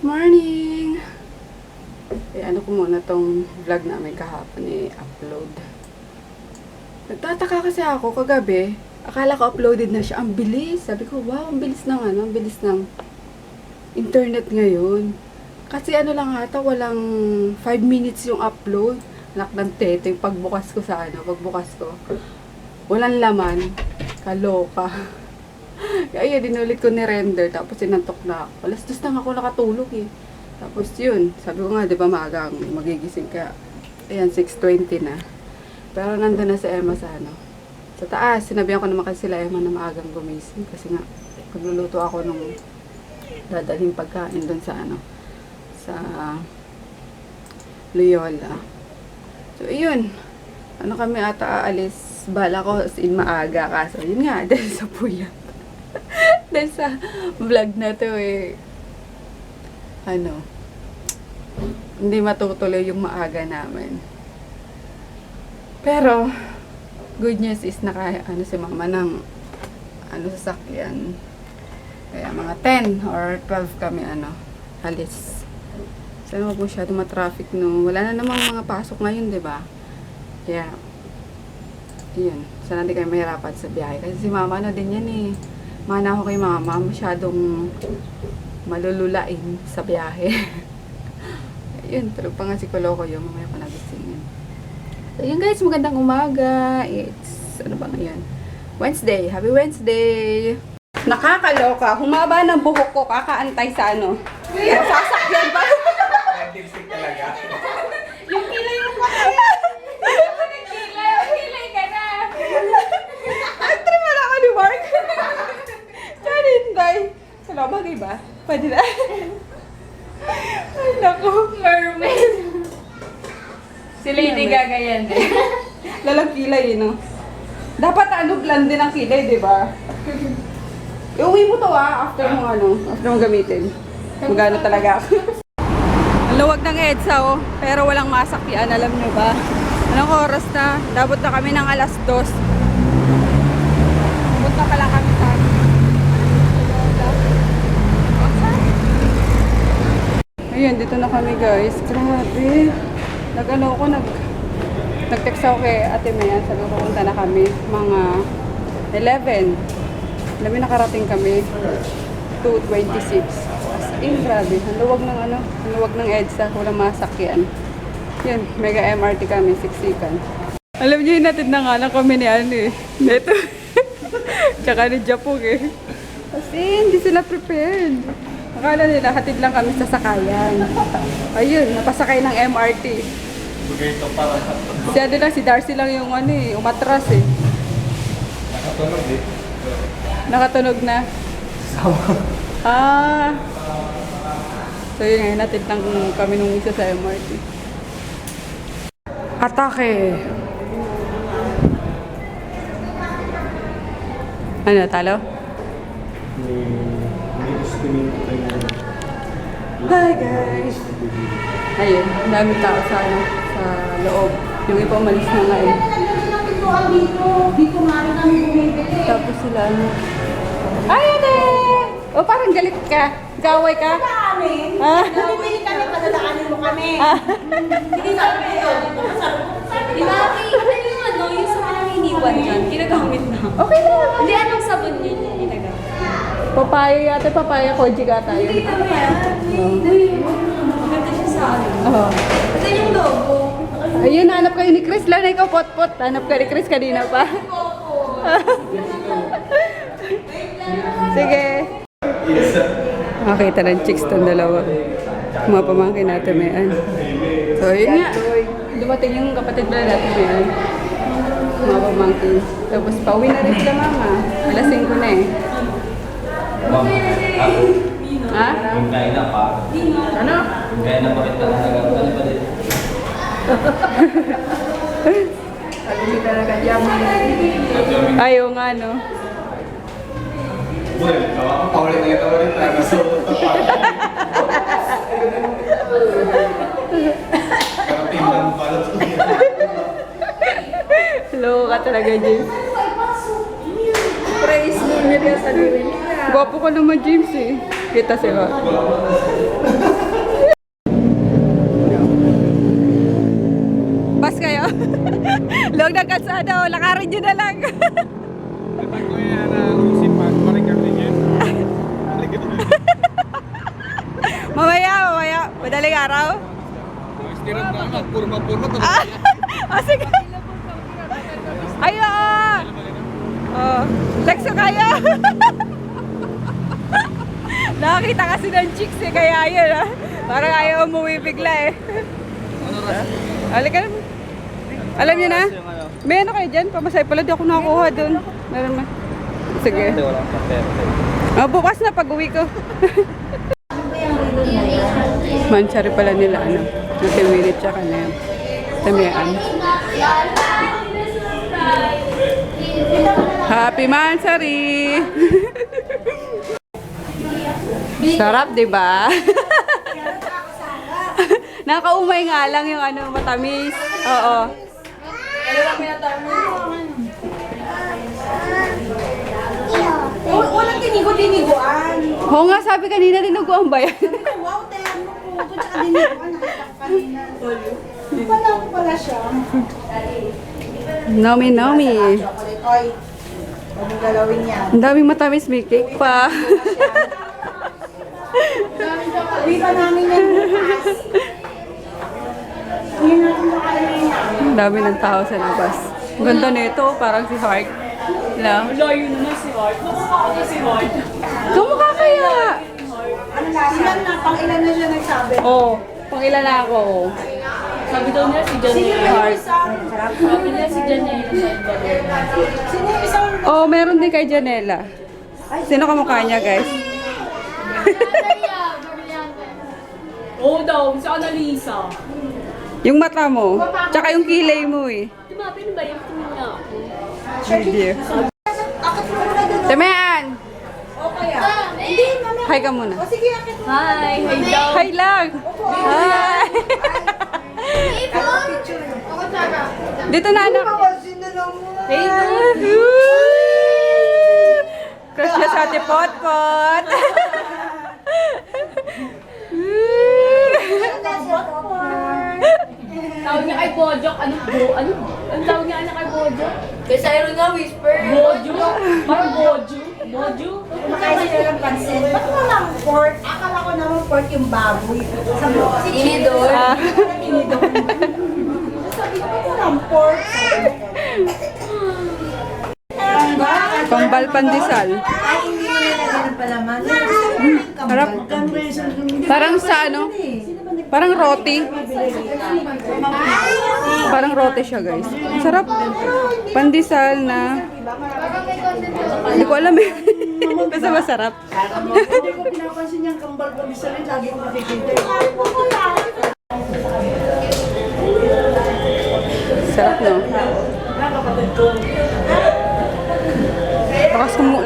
morning! Ano ko muna tong vlog namin kahapon upload. Nagtataka kasi ako kagabi. Akala ko uploaded na siya. Ang bilis. Sabi ko, wow, ang bilis ng ang bilis ng internet ngayon. Kasi lang ata, walang 5 minutes yung upload. Anak ng tete, pagbukas ko walang laman. Kaloka. Kaya dinulit ko ni-render, tapos sinantok na ako. Alas 2 lang ako nakatulog Tapos yun, sabi ko nga, di ba maagang magigising ka. Ayan, 6:20 na. Pero nandun na si Emma sa taas. Sinabihan ko naman kasi sila Emma na maagang gumising. Kasi nga, pagluluto ako nung dadaling pagkain dun sa sa Loyola. So, yun. Kami ata aalis. Bala ko in maaga. Kaso, yun nga, dahil sa puyat. Dahil sa vlog na to hindi matutuloy yung maaga namin. Pero, good news is si mama ng sasakyan. Kaya mga 10 or 12 kami alis. Sana wag masyado ma-traffic wala na namang mga pasok ngayon, diba? Kaya, yun. Sana hindi kayo mahirapan sa biyahe. Kasi si mama din yan Mana ako kay mama, masyadong malululain sa biyahe. Yun, tulog pa nga si Koloko yung mamaya ko nagisingin. So yun guys, magandang umaga. It's, ba ngayon? Wednesday. Happy Wednesday! Nakakaloka. Humaba ng buhok ko, kakaantay sa sasakyan pa. Lipstick talaga. Yung kilay mo pa kaya. Kilay ka na. Ay, trimala ka ni Mark. Hinday. Wala, bagay ba? Pwede na. Ay, naku. Mermaid. Si Lady Gaga yan Lalang kilay, Dapat blonde din ang kilay, di ba? Iuwi mo to, after mo gamitin. Magano talaga ako. Ang luwag ng EDSA, pero walang masakyan, alam nyo ba? Anong oras na? Dabot na kami ng alas 2. Punta pa lang kami sa Ayun, dito na kami guys. Grabe. Nag-text ako kay Ate Maya. Sabi ko, pupunta na kami. Mga 11. Alam mo, nakarating kami. 2:26. As in, grabe. Ang luwag ng EDSA. Walang masakyan. Yun, mega MRT kami. Siksikan. Alam niyo, natin na nga lang kami ni Neto. Tsaka ni Japog Kasi hindi sila prepared. Akala nila, hatid lang kami sa sakayan. Ayun, napasakay ng MRT. Ito para Si Darcy lang yung umatras nakatunog Nakatunog na. So yun ngayon, hatid lang kami nung isa sa MRT. Atake! Talo? Hi guys! Ayun, ang daming tao sa loob. Yung iba umalis na nga Dito nga rin kami bumibili. Tapos sila Ay, ate! O, parang galit ka. Gaway ka? Amin. Bumibili kami, padadaanin mo kami. Hindi sabi ko yun. Di ba, yung sa mga iniwan dyan, ginagamit na. Okay na naman. Hindi, anong sabon yun yung ginagamit? Papaya yata, papaya koji ka tayo. Hindi ka ba yan? Maganda siya sa Oo. Ito yung logo. Ayun, hanap kayo ni Chris. Lalo na ikaw, pot-pot. Hanap ka ni Chris kanina pa. Sige. Makita ng chicks tong dalawa. Mga pamangkin natin may So, yun nga. Dumating yung kapatid pala natin may mga pamangkin. Tapos, pauwi na rin sila mama. Alas 5 na Ha? Kaya na pa. Ano? Kaya na pa rin talaga. Ano ba din? Hindi talaga ayaw nga, Well, paulit na ito rin talaga. So, karating lang pala. Hello ka talaga, James. Praise mo, nila sa Gwapo ka naman, James Kita sila. lakad sa ano, lakarin nyo na lang. Dapat ko yan na usipan, parang kami niya. Mamaya. Madaling araw. Istirap na ako, purma-purma. Oh, sige. Ayo! Oh, text ko kayo. Nakakita kasi ng chicks eh, kaya yun ah. Parang ayaw umuwi bigla eh. Halika naman. Alam niyo na? May ano kayo dyan? Pamasay pala, di ako nakakuha dun. Meron ma. Sige. Bukas na pag-uwi ko. Mansari pala nila, ano. Natiwilit siya na yan. Tamiaan. Happy Mansari! Sarap, di ba? Nakaumay nga lang yung ano, matamis. Oo. Walang tinigo-tiniguan. Oo nga, sabi kanina, dinuguan ba yan? Wow, tayo mo po. Tsaka diniguan, nakita ko kanina. Wala ko pala siya. Nomi. Chocolate. Oy, huwag mong galawin yan. Ang daming matamis, may cake pa. Uwi pa namin yan bukas. Hindi natin makain yan. Ang dami ng tao sa labas. Ang ganda nito, parang si Heart. Lang. Layo naman si Heart. Nakakaka na si Heart. Kamukha kaya? Ano lasa? Ilan na, pang ilan na siya nagsabi. Oo, pang ilan na ako. Sabi daw niya si Sino Janelle. yung isang? Sabi niya si Janelle. Sino yung isang? Oh, meron din kay Janela. Sino kamukha niya, guys? Oo daw, si Annalisa. Yung mata mo, tsaka yung kilay mo eh. Tumapin ba yung tingin niya ako? Hindi. Akit mo muna doon. Tamean! O kaya? Hindi, mamaya. Hi ka muna. O sige, akit mo. Hi! Hi daw! Hi lang! Hi! Picture. Dito na anak. Hey daw! Crush niya sa ate Potpot. Tawag niya kay Bojok. Ano tawag niya kay Bojok? Kay Cyro nga, whisper. Bojo? Parang Bojo? Bojo? Kumakain sila ng pansin. Ba't walang pork? Akala ko naman pork yung baboy. Sabi ko kasi tinidor. Tinidor. Sabi ko, ba't walang pork? Pambal pandesal. Ay, hindi mo nilagyan ng palaman. Harap. Parang sa ano? Parang roti. Parang roti siya, guys. Ang sarap. Pandesal na. Hindi ko alam eh. Basta masarap. Hindi ko pinapansin yung kambal ko bisa rin, lagi ko nakikita. Sarap, no?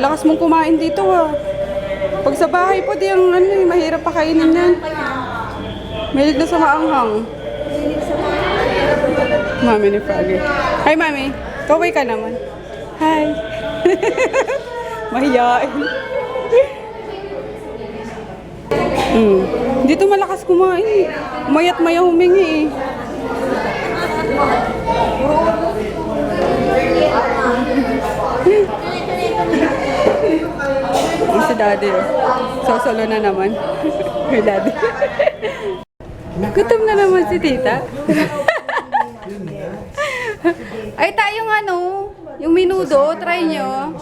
Lakas mong kumain dito, ah. Pag sa bahay po, di ang ano, eh, mahirap pakainin yan. Mahilig na sa maanghang. Mami ni Froggy. Hi, Mami. Kaway ka naman. Hi. Mahiyain. Dito malakas kumain eh. Mayat maya humingi eh. Yung si Daddy oh. Sosolo na naman. Kay Daddy. Gutom na naman si Tita. Ay, tayong ano, yung minudo, try nyo.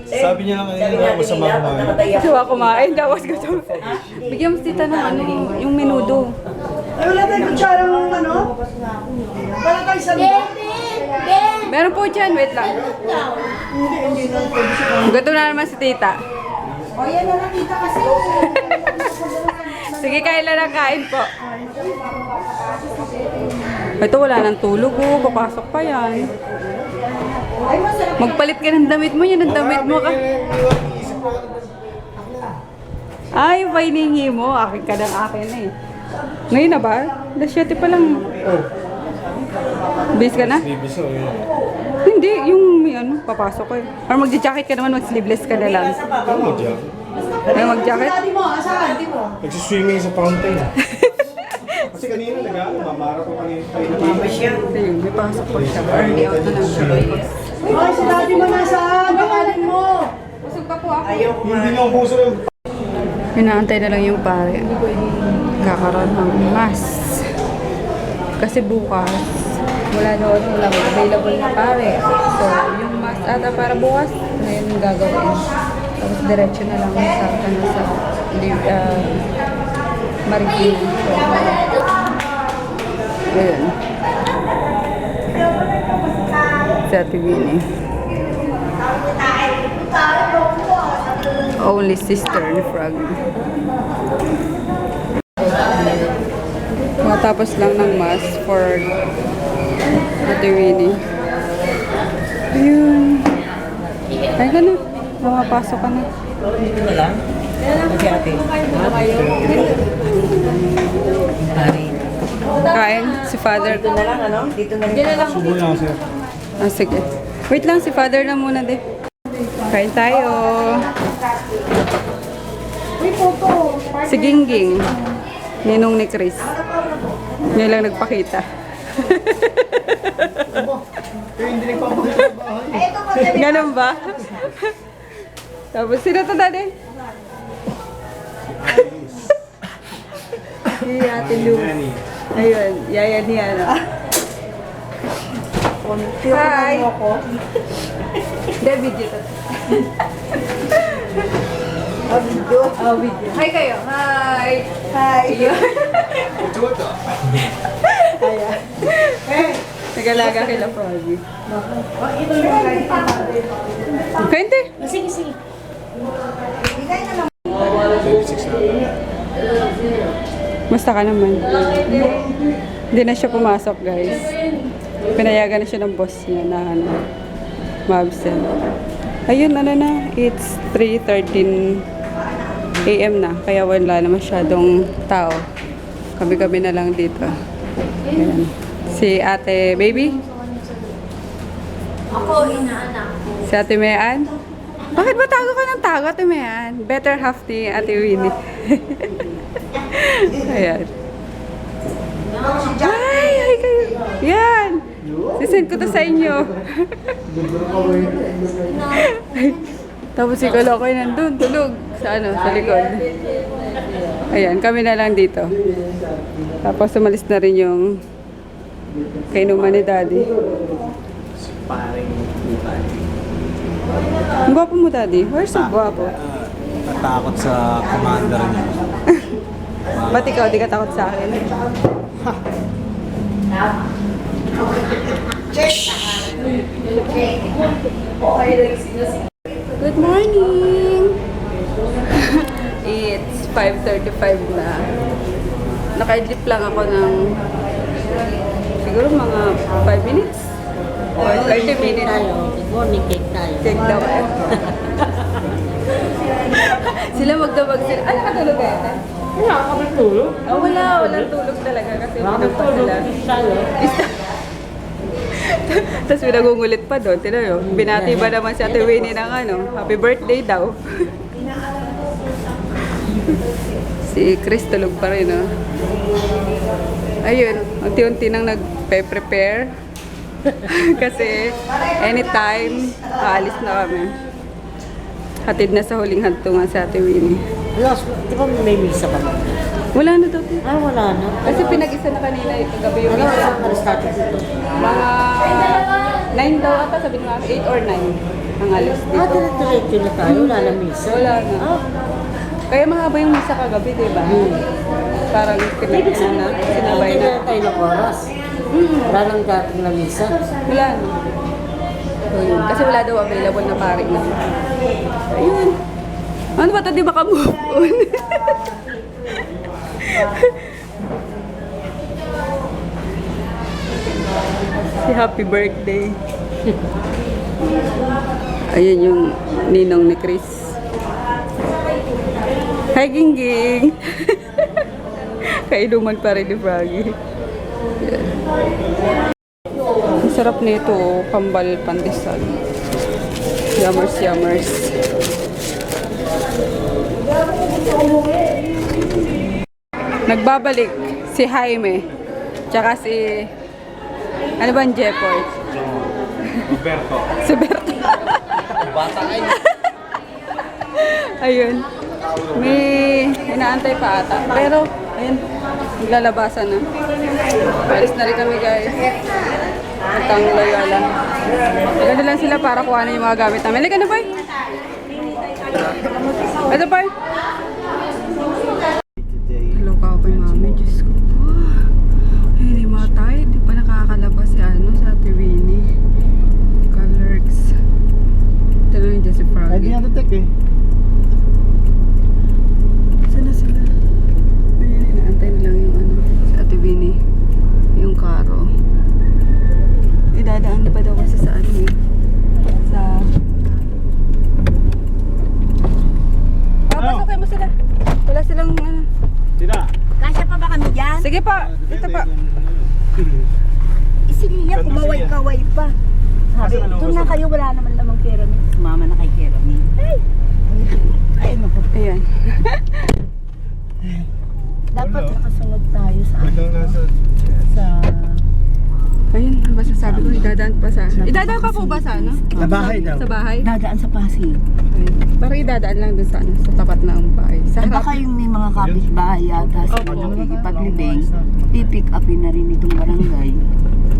Sabi niya lang kanina, masama kumain. Sawa kumain, dawas gutom. Bigyan mo si Tita ng ano, yung minudo. Ay, wala tayong kutsarang ano? Wala tayong sandal. Meron po dyan, wait lang. Hindi na pwede siya. Gutom na naman si Tita. O yan na nakita kasi. Sige, kailan na kain po. Ito, wala nang tulog oh. Papasok pa yan. Ay, masarap. Magpalit ka ng damit mo, yan ang damit mo ka. Ay, painingi mo. Akin ka ng akin eh. Ngayon na ba? Lasyate pa lang. Base ka na? Bibiso, yun. Hindi, yung may ano, papasok ko eh. Or magja-jacket ka naman, mag-sleeveless ka na lang. Ano dyan? Ay, mag-jacket? Adi mo, asahan, di mo. Nagsiswimming sa fountain. kasi kanina mamara ko kanina tayo na Ayun, may pasok po siya. Early out na lang siya guys. Ay, si daddy mo nasaan? Bakanin mo. Busog pa po ako. Hindi nga puso yung Inaantay na lang yung pare. Kakaroon ng mas. Kasi bukas, wala daw lang available na pare. So, yung mas ata para bukas, ngayon yung gagawin. Tapos diretso na lang sa Marikina. So, ayun. Sa Tibini. Only sister ni Frog. Matapos lang ng mass for Ate Winnie. Ayun. Ay ka na. Mamapasok ka na. Dito na lang? Kasi ate. Kain si Father. Dito na lang, ano? Dito na lang. subo lang sir. Ah, sige. Wait lang, si Father na muna de. Kain tayo. Si Gingging. Ninong ni Chris. Ngayon lang nagpakita. Kaya hindi nagpapakita sa bahay. Ganun ba? Tapos sino to dati? Si Ate Lu. Ayun, yaya ni ano. Hi! Hindi, video to. Video. Hi kayo. Hi! Hi! Nagalaga kila Froggy. Kente? Sige, sige. 26 na. Musta ka naman? Hindi na siya pumasok, guys. Pinayagan na siya ng boss niya na ano, ma-absent. Ayun, ano na, it's 3:13 AM na, kaya wala na masyadong tao. Kami-kami na lang dito. Ayan. Si Ate Baby? Ako, inaanak. Si Ate Mayan? Bakit ba tago ka ng tago, Ate Mayan? Better half ni Ate Winnie. Ayan. Hi! Hi kayo! Yan! Sisend ko to sa inyo. Tapos si Kalokoy nandun, tulog. Sa ano, sa likod. Ayan, kami na lang dito. Tapos umalis na rin yung kainuman ni Daddy. Ang gwapo mo, Daddy. Where's so gwapo? Natakot sa commander niya. Ba't ikaw, di ka takot sa akin? Good morning! It's 5:35 na. Naka-idlip lang ako ng siguro mga 5 minutes or 30 minutes. Good morning, cake tayo. Check daw eh. Sila magdabag sila. Ano nakatulog kayo? Wala ka ba tulog? Oh, walang tulog talaga kasi pinagpa sila. Tapos pinagungulit pa doon. Tila yun. Binati ba naman si Ate Winnie ng ano, happy birthday daw. Si Chris tulog pa rin, no? Ayun, unti-unti nang nagpe-prepare. Kasi anytime, aalis na kami. Hatid na sa huling hantungan si Ate Winnie. Di ba may misa pa? Wala na daw. Ah, wala na. Kasi pinag-isa na kanina yung gabi yung Ano misa. ang arestado dito? Mga 9 daw ata, sabi nga 8 or 9 ang alis Ah, dito. dire-diretso na tayo. Wala na misa. Wala na. Ah, Kaya mahaba yung misa kagabi, di ba? Parang ibig sabihin na, sinabay na. na tayo ng oras. Wala nang dating na misa. Wala na. Ayun. Kasi wala daw available na paring na. Ayun. Ano ba ito? Di ba ka-move on? Si happy birthday. Ayun yung ninong ni Chris. Hi, Gingging! Kainuman pa rin ni Froggy. Yan. Ang sarap nito, oh, kambal pandesal. Yummers, yummers. Nagbabalik Si Jaime. Tsaka si... Ano ba ang Jepoy? Roberto. Si Berto. Bata kayo. Ayun. May inaantay pa ata. Pero, ayun. Naglalabasan na. Palis na rin kami guys. At ang Loyola. Maganda lang sila para kuhanin yung mga gamit namin. Halika na, boy. Ito, boy. Hello ka po, mami. Diyos ko po. Ay, hindi mga tayo. Di pa nakakalabas si sa Ate Winnie. Colors. Ito lang yung Jessie Froggy. Hindi nga detect eh. Saan na sila? Ayun, inaantay na lang yung si Ate Winnie. Yung karo. Idadaan pa daw kasi sa sa... Pasukin mo sila. Wala silang Sila. Kasya pa ba kami dyan? Sige pa. Ito pa. Sige niya, kumaway-kaway pa. Sabi, doon na kayo, wala naman lamang Kerami. Sumama na kay Kerami. Ay, naku. Ayan. Dapat nakasunod tayo sa Ayun, ang sasabi ko, idadaan pa sa... Idadaan pa po ba sa Sa bahay daw. Sa bahay? dadaan sa Pasig. Ayun. Parang idadaan lang dun sa sa tapat ng bahay. Sa Ay, harap. baka yung may mga kapitbahay yata sa paglibing, pipick upin na rin itong barangay.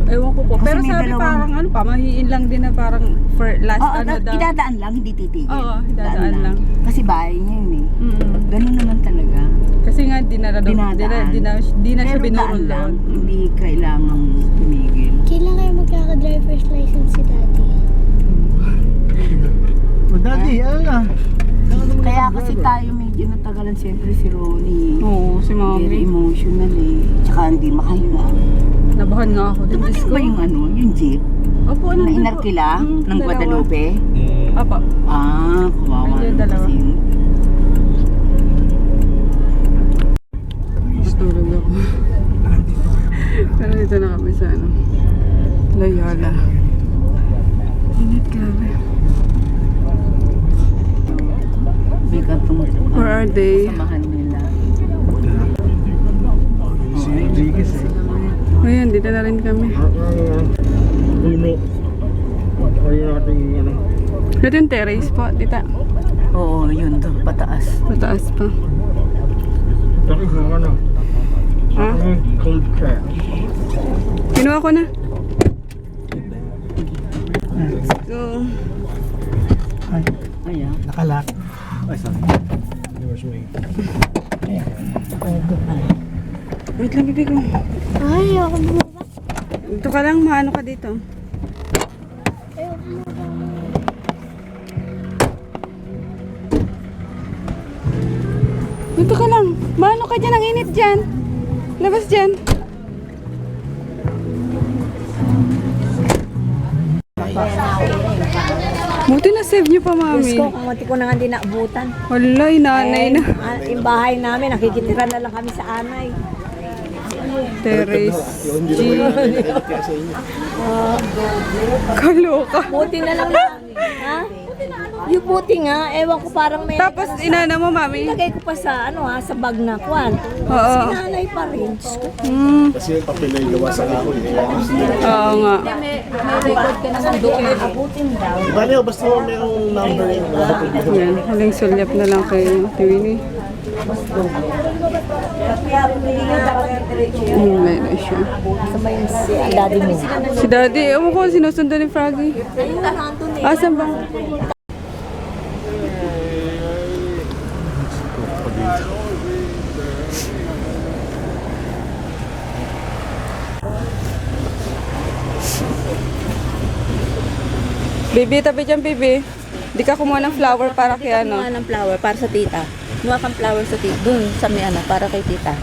Ewan ko po. Kasi Pero may sabi dalawang- parang pamahiin lang din na parang for last Oo, daw. idadaan lang, hindi titigil. Oo, idadaan lang. Kasi bahay niya yun eh. Mm. Ganun naman talaga. Kasi nga di na Dinadaan. di na siya Pero daan binurol lang, doon. hindi kailangang tumigil. Kailan kayo magkaka-driver's license si Daddy? O daddy, ano na? Kaya kasi tayo medyo natagalan siyempre si Ronnie. Oo, si Very Mami. emotional eh. Tsaka hindi makahinga. Nabahan nga ako. Diyos Dumating ko. ba yung jeep? Opo, Na nandun po. inarkila ng dalawa. Guadalupe? Opo. Ah, kawawa Ayun, naman dalawa. kasi. Matulog ako. Pero dito na kami sa Loyola. Init, grabe. May katong Where are they? samahan nila. Si Rodriguez eh. Ayan, dito na rin kami. Puno. Ayun natin ano. Ito yung terrace po, tita. Oo, yun doon, pataas. Mataas pa. Tapos yung ano. Ha? Cold chair. Kinuha ko na. So, Ayan. Nakalak. Ay, sorry. Yours me. wait lang, bibig ko. Ay, ako bumaba. Dito ka lang, maano ka dito. Dito ka lang. Maano ka dyan, ang init dyan. Labas dyan. Buti na save niyo pa, mami. Kumunti ko na nga din naabutan. Walay, nanay na. Yung bahay namin, nakikitira na lang kami sa anay. Terrace. G. Kaloka. Buti na lang ha? Yung buti nga, ewan ko parang may... Tapos, inana mo, mami. Ilagay ko pa sa, sa bag na kwan. Oo. Sinanay pa rin. Hmm. Kasi yung papel ay gawa sa kahoy. Oo nga. Abutin daw. Bale, basta mayroong number yun. Wala ka problema. Yan, haling sulyap na lang kay Tiwini. Kaya pumili nga dapat yung diretso yun. Meron siya. Kasama yung si daddy mo. Si Daddy, ewan ko sinusundan ni Froggy. Ayun na, nandun eh. Asan ba? Bibi, tabi dyan, Bibi. Di ka kumuha ng flower para kay ano. Kumuha ng flower para sa tita. Kumuha kang flower sa tita. Doon sa may para kay tita.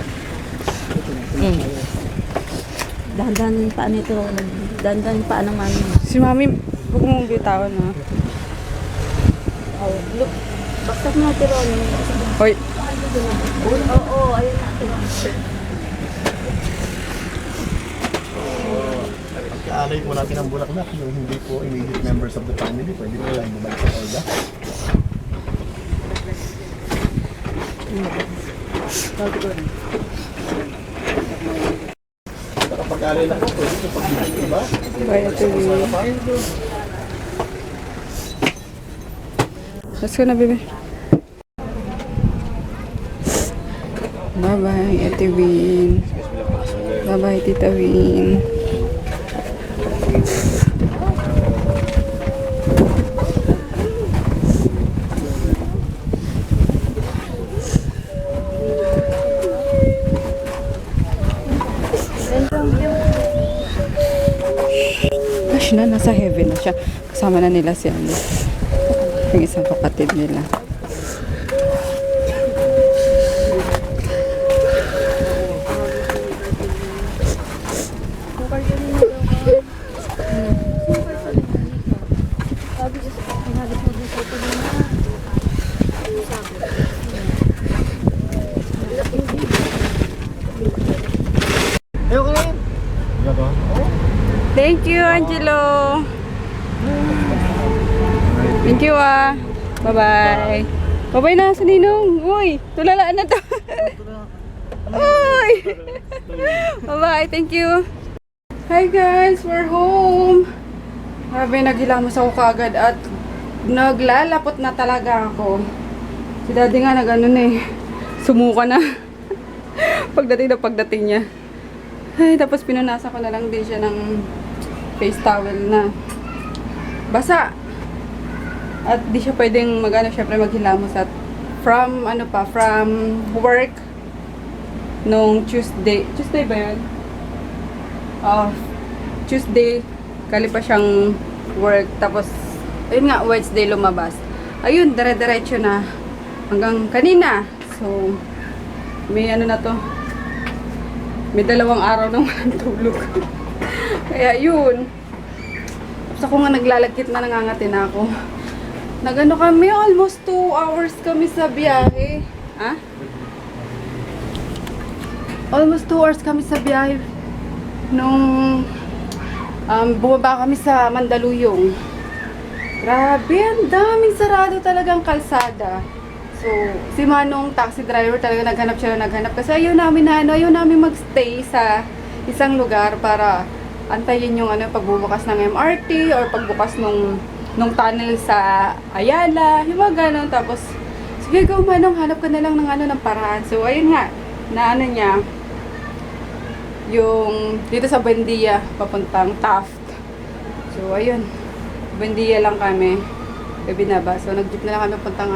Dandan yung paa nito. Dandan yung paa ng mami. Si Mami, huwag mong bitawan ha. Oh, look. Baksak mo natin ron. Hoy, Oo, ayun natin. Pagkaalay po natin ang bulaklak, yung hindi po immediate members of the family, pwede po lang bumalik sa Olga. Kapag alay na po, pwede ito pag-ibig, diba? Bye, Ate Win. Let's go na, baby. Bye-bye, Ate Win. Bye-bye, Tita Win. Gosh na, nasa heaven na siya. Kasama na nila si ano, yung isang kapatid nila. Thank you, Angelo. Thank you, ah. Bye-bye. Bye-bye na sa Ninong. Uy, tulalaan na to. Uy. Bye-bye, thank you. Hi guys, we're home. Grabe, naghilamos ako kaagad at naglalapot na talaga ako. Si Daddy nga nag-ano na eh. Sumuka na. Pagdating niya. Ay, tapos pinunasan ko na lang din siya ng face towel na basa. At di siya pwedeng syempre maghilamos at from work nung Tuesday ba yun? Tuesday kali pa siyang work, tapos ayun nga, Wednesday lumabas. Ayun, dire-diretso na hanggang kanina. So may ano na to, may 2 araw nang walang tulog. Kaya yun. Tapos ako nga naglalagkit na, nangangatin ako. Nagano kami, almost 2 hours kami sa biyahe. Ha? Almost 2 hours kami sa biyahe. Nung bumaba kami sa Mandaluyong. Grabe, ang daming sarado talagang kalsada. So, si Manong taxi driver talaga naghanap kasi ayaw namin magstay sa isang lugar para antayin yung pagbubukas ng MRT or pagbukas nung tunnel sa Ayala, yung mga ganon. Tapos, sige go Manong, hanap ka na lang ng paraan. So, ayun nga, niya, yung dito sa Buendia, papuntang Taft. So, ayun, Buendia lang kami, binaba. So, nag-jeep na lang kami puntang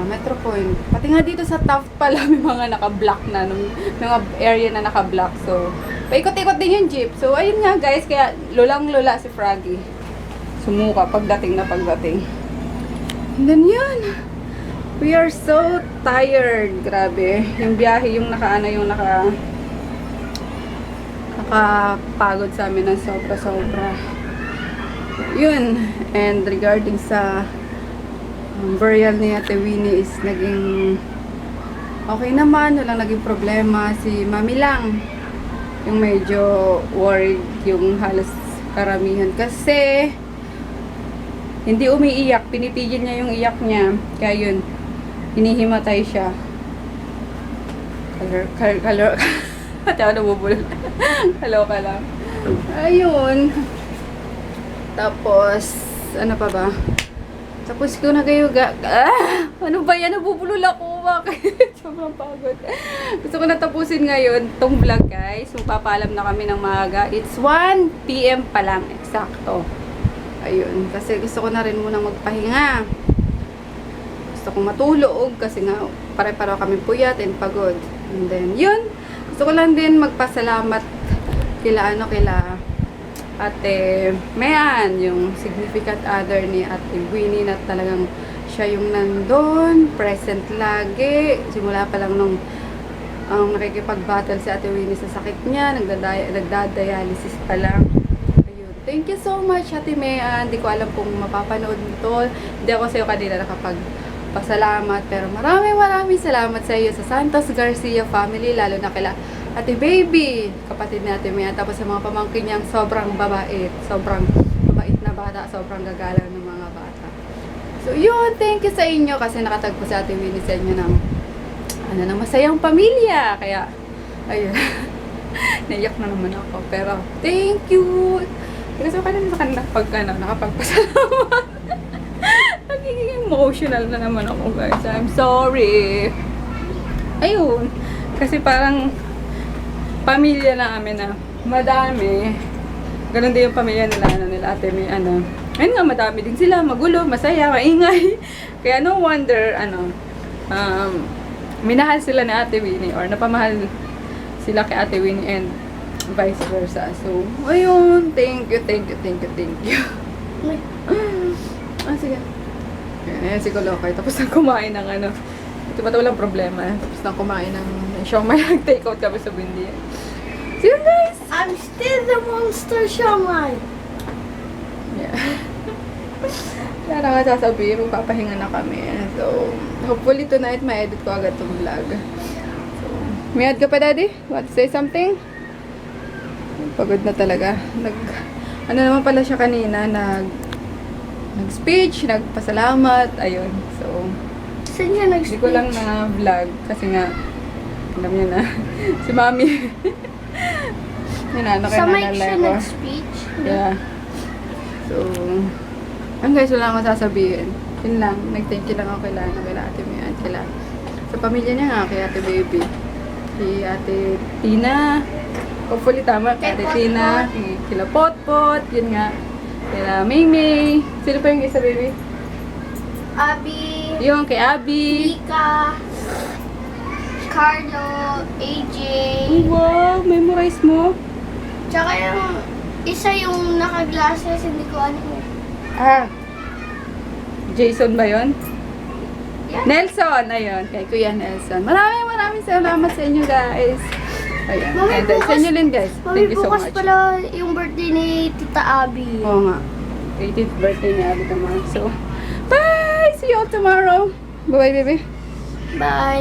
Metro Point. Pati nga dito sa Taft pala may mga naka-block na, mga area na naka-block. So, paikot-ikot din yung jeep. So, ayun nga guys, kaya lulang-lula si Froggy. Sumuka pagdating. And then yun. We are so tired. Grabe. Yung biyahe, yung nakapagod sa amin ng sobra-sobra. Yun. And regarding sa burial ni Ate Winnie is naging okay naman, walang naging problema. Si Mami lang yung medyo worried, yung halos karamihan kasi hindi umiiyak, pinipigil niya yung iyak niya, kaya yun, hinihimatay siya. Kalor pati ako nabubulol. Kaloka lang. Ayun. Tapos ano pa ba? Tapos ko na kayo ano ba yan? Nabubulol ako. Bakit? Sobrang pagod. Gusto ko na tapusin ngayon tong vlog guys. Magpapaalam na kami ng maaga. It's 1 PM pa lang. Eksakto. Ayun. Kasi gusto ko na rin munang magpahinga. Gusto kong matulog. Kasi nga pare-pareho kami puyat and pagod. And then yun. Gusto ko lang din magpasalamat kila Ate Mayan, yung significant other ni Ate Winnie, na talagang siya yung nandun, present lagi. Simula pa lang nung nakikipag-battle si Ate Winnie sa sakit niya, nagdadialysis pa lang. Ayun. Thank you so much, Ate Mayan. Hindi ko alam kung mapapanood mo to. Hindi ako sa'yo kanina nakapagpasalamat. Pero maraming salamat sa iyo, sa Santos Garcia family, lalo na kila Ate Baby, kapatid ni Ate Mia, tapos sa mga pamangkin niyang sobrang babait, sobrang mabait na bata, sobrang gagalang ng mga bata. So yun, thank you sa inyo kasi nakatagpo si Ate Winnie sa inyo ng masayang pamilya. Kaya Ayun. Naiyak na naman ako. Pero, thank you! Kasi ako na sa kanila pag nakapagpasalamat. Nagiging emotional na naman ako, guys. I'm sorry. Ayun. Kasi parang pamilya namin na madami. Ganun din yung pamilya nila Ate May, Ayun nga, madami din sila. Magulo, masaya, maingay. Kaya no wonder, minahal sila ni Ate Winnie or napamahal sila kay Ate Winnie and vice versa. So, ayun. Thank you. Sige. Ayan, si Kulokay. Tapos nang kumain ng ito ba walang problema. Tapos nang kumain ng siomay. Nag-take out kami sa Windy. See you guys! I'm still the monster shaman. Yeah. Kaya na nga sasabihin, magpapahinga na kami. So, hopefully tonight ma-edit ko agad itong vlog. So, may add ka pa, Daddy? Want to say something? Pagod na talaga. Naman pala siya kanina, nag-speech, nagpasalamat, ayun. So, Saan niya hindi ko lang na-vlog kasi nga, alam niya na, si Mami. Kay Sa mic nanay siya ko. nag-speech. Yeah. So, guys, wala akong sasabihin. Yun lang, nag-thank you lang ako kay Ate May at sa pamilya niya nga, kay Ate Baby. Kay Ate Tina. Hopefully tama, kay Ate Tina. Kila Potpot, yun nga. Kila May. Sino pa yung isa, baby? Abby, Yung kay Abby. Mika, Carlo, AJ. Wow, memorize mo. Tsaka yung isa yung naka-glasses, hindi ko ano. Jason ba yun? Yeah. Nelson, ayun. Kay Kuya Nelson. Maraming salamat sa inyo, guys. Ayun. Mami, And then, sa inyo din, guys. Mami, Thank you so bukas much. pala yung birthday ni Tita Abby. Oo nga. 18th birthday ni Abby tomorrow. So, bye! See you all tomorrow. Bye-bye, baby. Bye.